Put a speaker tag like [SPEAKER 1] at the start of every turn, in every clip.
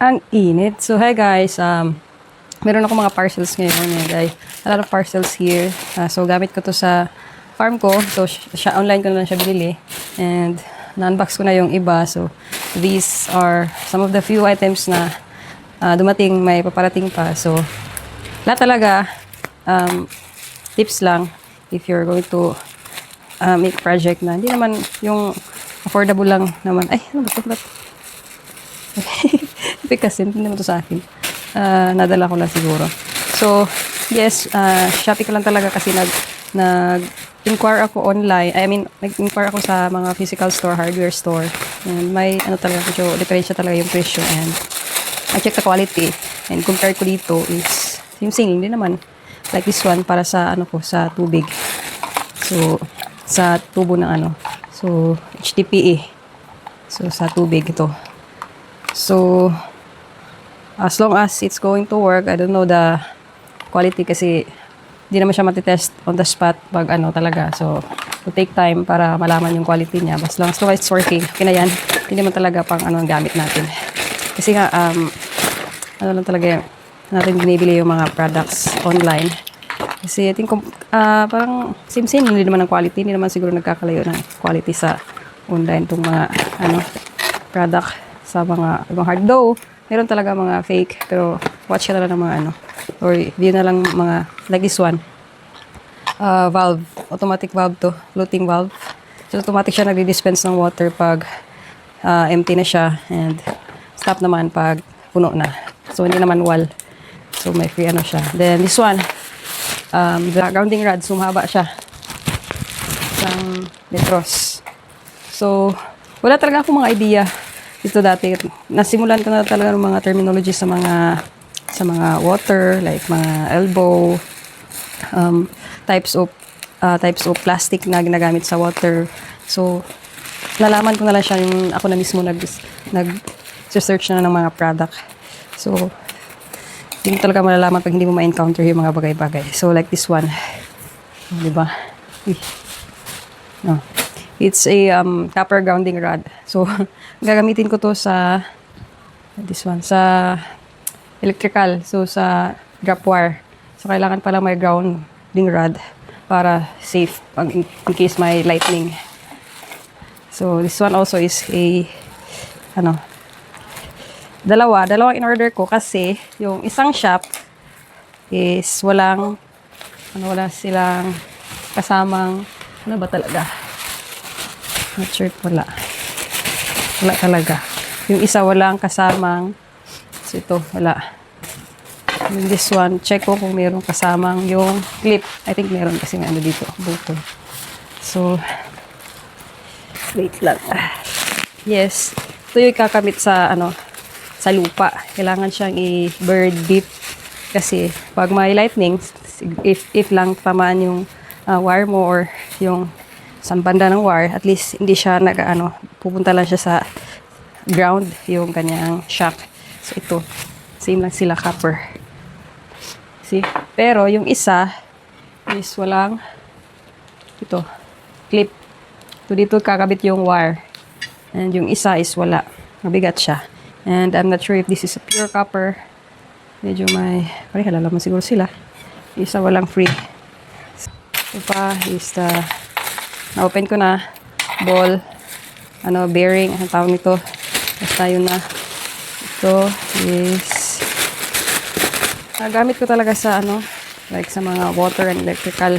[SPEAKER 1] Ang init. So, hi guys. Meron ako mga parcels ngayon. Guys. A lot of parcels here. So, gamit ko to sa farm ko. So, online ko na lang siya binili. And, na-unbox ko na yung iba. So, these are some of the few items na dumating, may paparating pa. So, lahat talaga, tips lang if you're going to make project na hindi naman yung affordable lang naman. Ay, ano ba? Kasi hindi naman to sa akin. Nadala ko lang siguro. So, yes, Shopee ko lang talaga kasi nag-inquire ako online. Nag-inquire ako sa mga physical store, hardware store. And may, talaga, medyo diferensya talaga yung presyo. And I check the quality. And compare ko dito is, same hindi naman. Like this one, para sa, sa tubig. So, sa tubo ng So, HDPE. So, sa tubig ito. So, as long as it's going to work, I don't know the quality kasi hindi naman siya matitest on the spot pag talaga. So, to take time para malaman yung quality niya. As long as it's working, okay na yan. Hindi naman talaga pang ang gamit natin. Kasi nga, lang talaga natin binibili yung mga products online. Kasi I think parang same hindi naman ang quality. Hindi naman siguro nagkakalayo ng quality sa online itong mga product sa mga ibang hard. Though, meron talaga mga fake, pero watch ka na lang ng mga or view na lang mga, like this one. Valve, automatic valve to, floating valve. So, automatic siya nagdi-dispense ng water pag empty na siya, and stop naman pag puno na. So, hindi naman wall. So, may free siya. Then, this one, the grounding rod, sumhaba siya. Isang metros. So, wala talaga akong mga idea dito dati. Nasimulan ko na talaga ng mga terminology sa mga water, like mga elbow, types of plastic na ginagamit sa water. So, nalaman ko na lang siya yung ako na mismo nag-search na ng mga product. So, hindi mo talaga malalaman pag hindi mo ma-encounter yung mga bagay-bagay. So, like this one. Diba? No. It's a copper grounding rod. So, gagamitin ko to sa this one, sa electrical. So, sa drop wire. So, kailangan pala may grounding rod para safe in case may lightning. So, this one also is a dalawang in order ko kasi yung isang shop is wala silang kasamang ba talaga? Not sure, wala talaga. Yung isa walang kasamang, so ito wala. Yung this one, check ko kung mayroong kasamang yung clip. I think meron kasi may dito, button. So, wait lang. Yes, ito yung kakamit sa sa lupa. Kailangan siyang i-bird deep kasi pag may lightning, if lang tamaan yung wire mo or yung sa banda ng wire, at least hindi siya pupunta lang siya sa ground, yung kanyang shock. So ito, same lang sila, copper. See? Pero yung isa is walang clip. So dito kakabit yung wire. And yung isa is wala. Mabigat siya. And I'm not sure if this is a pure copper. Medyo may, halala mo siguro sila. Isa walang free. Ito pa is the na-open ko na ball, bearing, ang tawag nito. Basta yun na. Ito is gamit ko talaga sa like sa mga water and electrical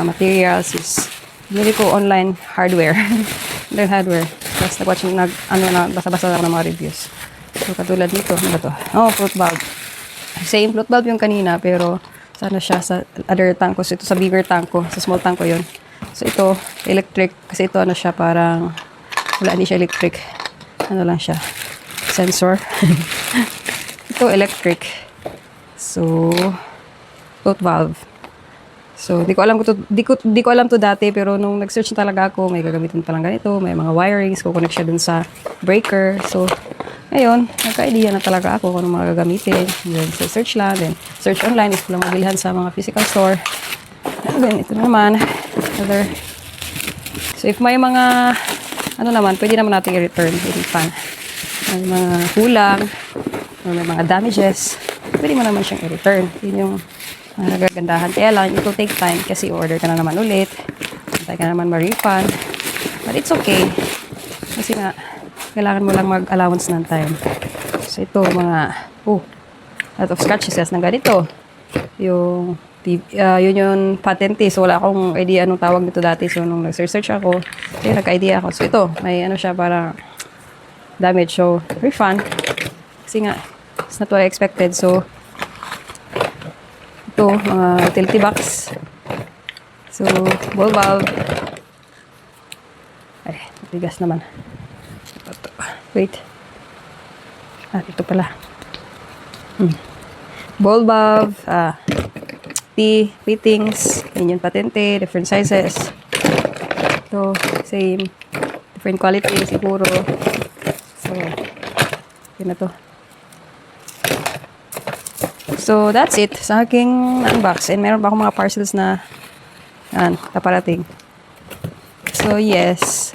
[SPEAKER 1] materials is binili ko online hardware. Online hardware. Tapos nag-watch, basa-basa ako ng mga reviews. So, katulad nito, ano ba to? Oh, float valve. Same float valve yung kanina, pero siya sa other tank ko. So, ito sa bigger tank ko. Sa small tank ko yun. So, ito, electric. Kasi ito, siya, parang, hindi siya electric. Lang siya. Sensor. Ito, electric. So, float valve. So, di ko alam to dati, pero nung nag-search na talaga ako, may gagamitin palang ganito, may mga wirings, kukonek siya dun sa breaker. So, ngayon, nagka-idea na talaga ako kung ano mga gagamitin. Then, search lang. Then, search online. Is lang mabilhan sa mga physical store. And then, ito naman. So, if may mga, naman, pwede naman natin i-return. I-refund. may mga kulang, or may mga damages, pwede mo naman siyang i-return. Yun yung nagagandahan. Kaya lang, it will take time kasi order ka na naman ulit. Hintay ka naman ma-refund. But it's okay. Kasi nga, kailangan mo lang mag-allowance ng time. So, ito, mga, lot of scratches ng ganito. Yun yung patente. So, wala akong idea anong tawag nito dati. So, nung nag-search ako, nagka-idea ako. So, ito, may ano siya, parang damage. So, refund. Kasi nga, it's not what I expected. So, ito, mga utility box. So, ball valve. Ay, bigas naman. Wait. Ito pala. Ball valve. Fittings. Yun yung patente. Different sizes. Ito, same. Different quality siguro. So, yun na to. So, that's it sa aking unbox. And meron pa akong mga parcels na paparating. So, yes.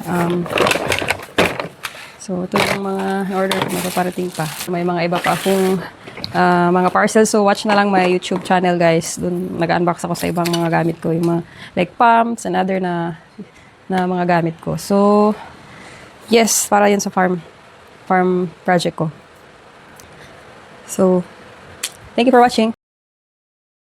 [SPEAKER 1] So, ito yung mga order na paparating pa. May mga iba pa akong mga parcels. So, watch na lang my YouTube channel, guys. Doon nag-unbox ako sa ibang mga gamit ko. Yung mga like pumps and other na mga gamit ko. So, yes. Para yun sa farm project ko. So, thank you for watching.